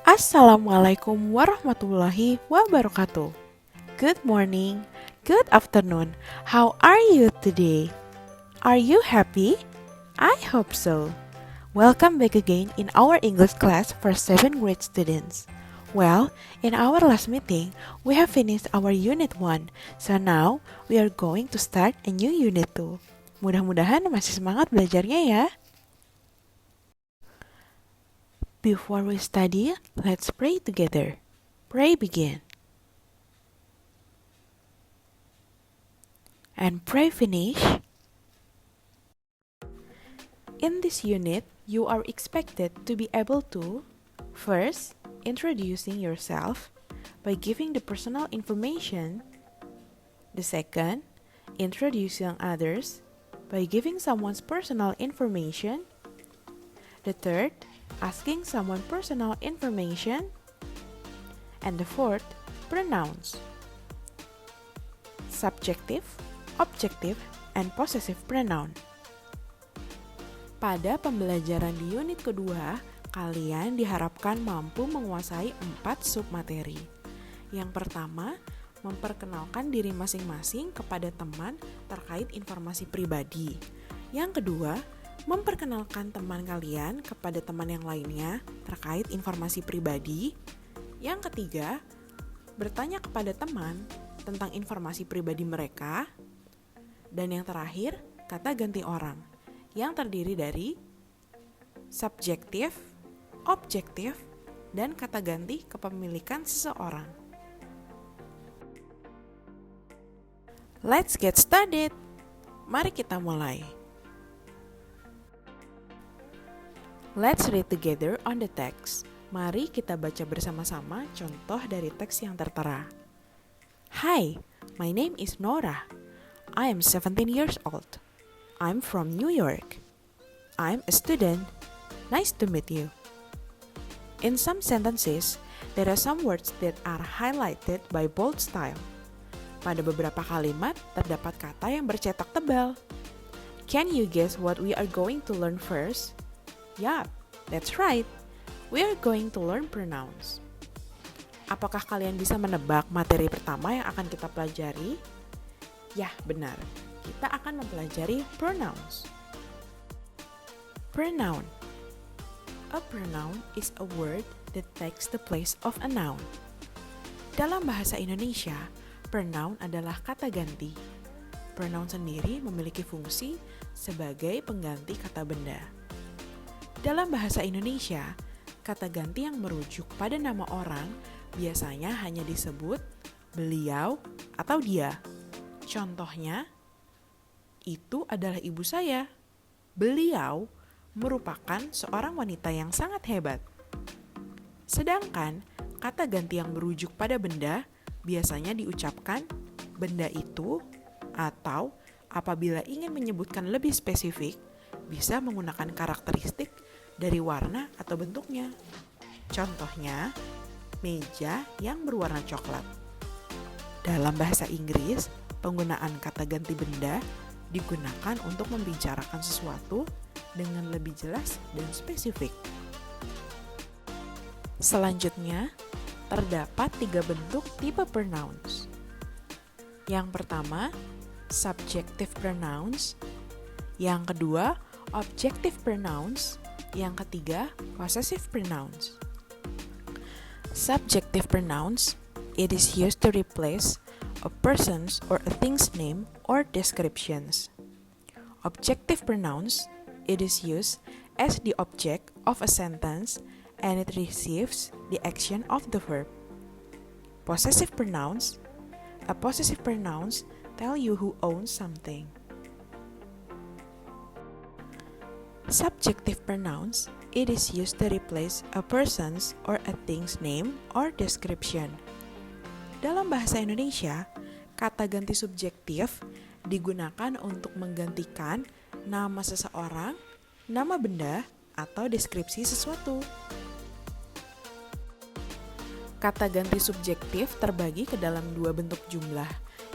Assalamualaikum warahmatullahi wabarakatuh. Good morning, good afternoon. How are you today? Are you happy? I hope so. Welcome back again in our English class for 7th grade students. Well, in our last meeting, we have finished our Unit 1. So now, we are going to start a new Unit 2. Mudah-mudahan masih semangat belajarnya ya. Before we study, let's pray together. Pray begin. And pray finish. In this unit, you are expected to be able to first, introducing yourself by giving the personal information. The second, introducing others by giving someone's personal information. The third, asking someone personal information. And the fourth, pronouns. Subjective, objective, and possessive pronoun. Pada pembelajaran di unit kedua, kalian diharapkan mampu menguasai 4 submateri. Yang pertama, memperkenalkan diri masing-masing kepada teman terkait informasi pribadi. Yang kedua, memperkenalkan teman kalian kepada teman yang lainnya terkait informasi pribadi. Yang ketiga, bertanya kepada teman tentang informasi pribadi mereka. Dan yang terakhir, kata ganti orang yang terdiri dari subjektif, objektif, dan kata ganti kepemilikan seseorang. Let's get started. Mari kita mulai. Let's read together on the text. Mari kita baca bersama-sama contoh dari teks yang tertera. Hi, my name is Nora. I am 17 years old. I'm from New York. I'm a student. Nice to meet you. In some sentences, there are some words that are highlighted by bold style. Pada beberapa kalimat, terdapat kata yang bercetak tebal. Can you guess what we are going to learn first? Yup, that's right. We are going to learn pronouns. Apakah kalian bisa menebak materi pertama yang akan kita pelajari? Yah, benar. Kita akan mempelajari pronouns. Pronoun. A pronoun is a word that takes the place of a noun. Dalam bahasa Indonesia, pronoun adalah kata ganti. Pronoun sendiri memiliki fungsi sebagai pengganti kata benda. Dalam bahasa Indonesia, kata ganti yang merujuk pada nama orang biasanya hanya disebut beliau atau dia. Contohnya, itu adalah ibu saya. Beliau merupakan seorang wanita yang sangat hebat. Sedangkan kata ganti yang merujuk pada benda biasanya diucapkan benda itu, atau apabila ingin menyebutkan lebih spesifik, bisa menggunakan karakteristik dari warna atau bentuknya. Contohnya, meja yang berwarna coklat. Dalam bahasa Inggris, penggunaan kata ganti benda digunakan untuk membicarakan sesuatu dengan lebih jelas dan spesifik. Selanjutnya, terdapat 3 bentuk tipe pronouns. Yang pertama, subjective pronouns. Yang kedua, objective pronouns. Yang ketiga, possessive pronouns. Subjective pronouns, it is used to replace a person's or a thing's name or descriptions. Objective pronouns, it is used as the object of a sentence and it receives the action of the verb. Possessive pronouns, a possessive pronouns tell you who owns something. Subjective pronouns, it is used to replace a person's or a thing's name or description. Dalam bahasa Indonesia, kata ganti subjektif digunakan untuk menggantikan nama seseorang, nama benda, atau deskripsi sesuatu. Kata ganti subjektif terbagi ke dalam 2 bentuk jumlah,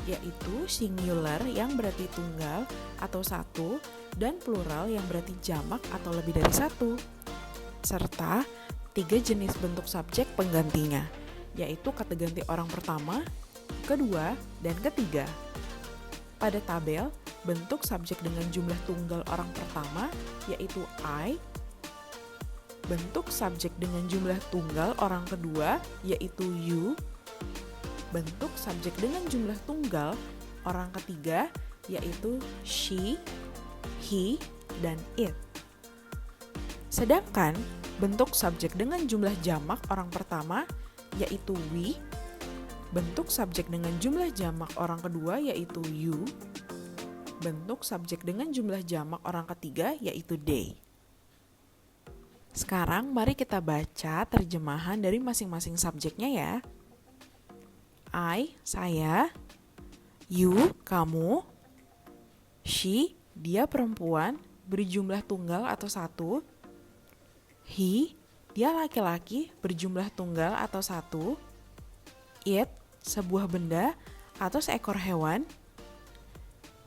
yaitu singular yang berarti tunggal atau satu, dan plural yang berarti jamak atau lebih dari satu. Serta 3 jenis bentuk subjek penggantinya, yaitu kata ganti orang pertama, kedua, dan ketiga. Pada tabel, bentuk subjek dengan jumlah tunggal orang pertama yaitu I, bentuk subjek dengan jumlah tunggal orang kedua yaitu you, bentuk subjek dengan jumlah tunggal orang ketiga yaitu she, he, dan it. Sedangkan bentuk subjek dengan jumlah jamak orang pertama yaitu we, bentuk subjek dengan jumlah jamak orang kedua yaitu you, bentuk subjek dengan jumlah jamak orang ketiga yaitu they. Sekarang mari kita baca terjemahan dari masing-masing subjeknya ya. I, saya, you, kamu, she, dia perempuan, berjumlah tunggal atau satu, he, dia laki-laki, berjumlah tunggal atau satu, it, sebuah benda atau seekor hewan,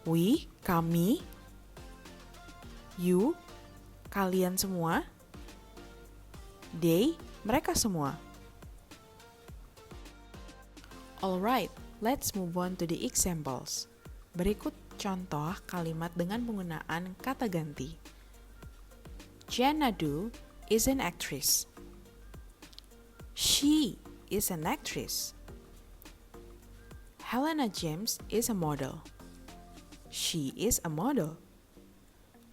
we, kami, you, kalian semua, they, mereka semua. Alright, let's move on to the examples. Berikut contoh kalimat dengan penggunaan kata ganti. Xanadu is an actress. She is an actress. Helena James is a model. She is a model.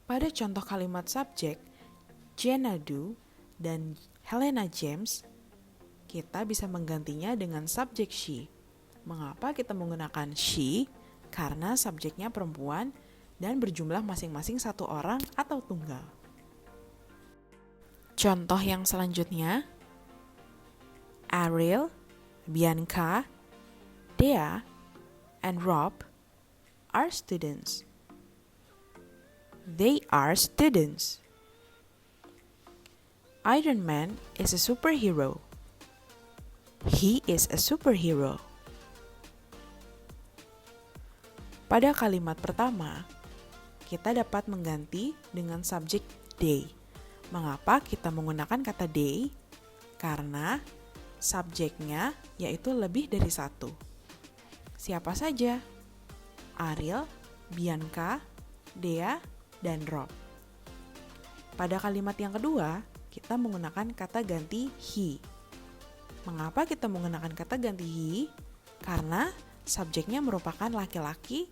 Pada contoh kalimat subjek, Xanadu dan Helena James, kita bisa menggantinya dengan subjek she. Mengapa kita menggunakan she? Karena subjeknya perempuan dan berjumlah masing-masing satu orang atau tunggal. Contoh yang selanjutnya, Ariel, Bianca, Dea, and Rob are students. They are students. Iron Man is a superhero. He is a superhero. Pada kalimat pertama, kita dapat mengganti dengan subjek they. Mengapa kita menggunakan kata they? Karena subjeknya yaitu lebih dari satu. Siapa saja? Ariel, Bianca, Dea, dan Rob. Pada kalimat yang kedua, kita menggunakan kata ganti he. Mengapa kita menggunakan kata ganti he? Karena subjeknya merupakan laki-laki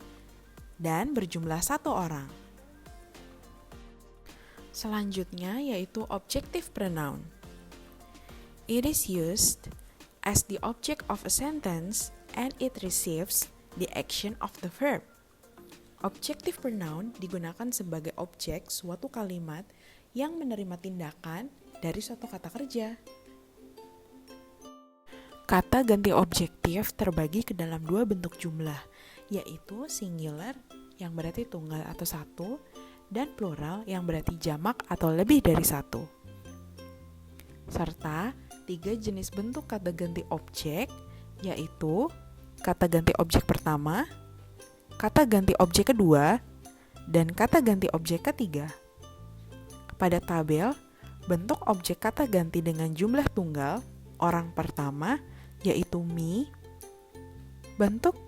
dan berjumlah satu orang. Selanjutnya yaitu objective pronoun. It is used as the object of a sentence and it receives the action of the verb. Objective pronoun digunakan sebagai objek suatu kalimat yang menerima tindakan dari suatu kata kerja. Kata ganti objektif terbagi ke dalam dua bentuk jumlah, yaitu singular yang berarti tunggal atau satu, dan plural yang berarti jamak atau lebih dari satu. Serta 3 jenis bentuk kata ganti objek, yaitu kata ganti objek pertama, kata ganti objek kedua, dan kata ganti objek ketiga. Pada tabel, bentuk objek kata ganti dengan jumlah tunggal orang pertama yaitu me, bentuk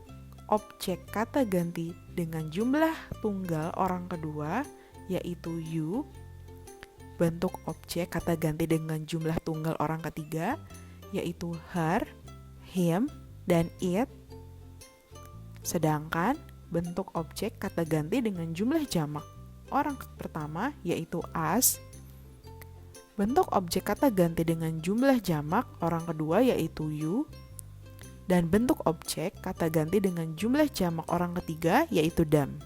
objek kata ganti dengan jumlah tunggal orang kedua yaitu you, bentuk objek kata ganti dengan jumlah tunggal orang ketiga yaitu her, him, dan it. Sedangkan bentuk objek kata ganti dengan jumlah jamak orang pertama yaitu us, bentuk objek kata ganti dengan jumlah jamak orang kedua yaitu you, dan bentuk objek kata ganti dengan jumlah jamak orang ketiga yaitu them.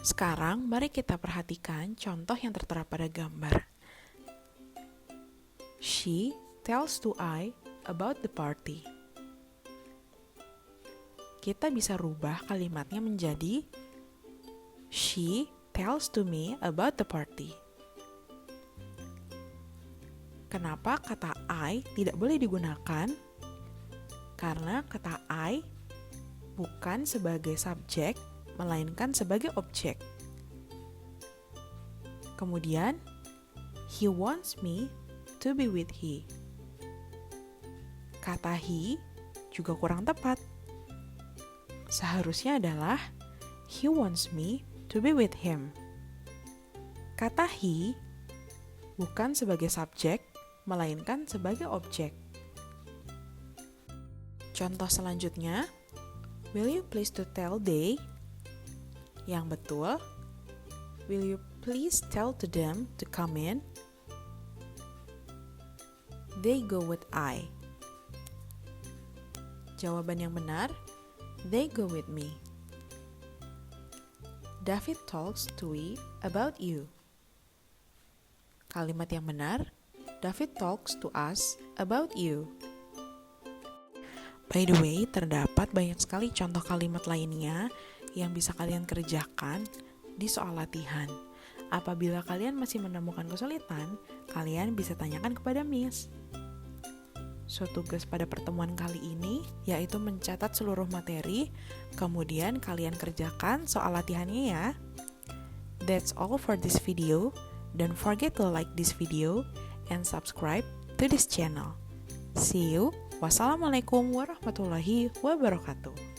Sekarang mari kita perhatikan contoh yang tertera pada gambar. She tells to I about the party. Kita bisa rubah kalimatnya menjadi she tells to me about the party. Kenapa kata I tidak boleh digunakan? Karena kata I bukan sebagai subjek, melainkan sebagai objek. Kemudian, He wants me to be with he. Kata he juga kurang tepat. Seharusnya adalah he wants me to be with him. Kata he bukan sebagai subjek, melainkan sebagai objek. Contoh selanjutnya, will you please to tell they? Yang betul, will you please tell to them to come in? They go with I. Jawaban yang benar, they go with me. David talks to we about you. Kalimat yang benar, David talks to us about you. By the way, terdapat banyak sekali contoh kalimat lainnya yang bisa kalian kerjakan di soal latihan. Apabila kalian masih menemukan kesulitan, kalian bisa tanyakan kepada Miss. So, tugas pada pertemuan kali ini yaitu mencatat seluruh materi, kemudian kalian kerjakan soal latihannya ya. That's all for this video. Don't forget to like this video and subscribe to this channel. See you. Wassalamualaikum warahmatullahi wabarakatuh.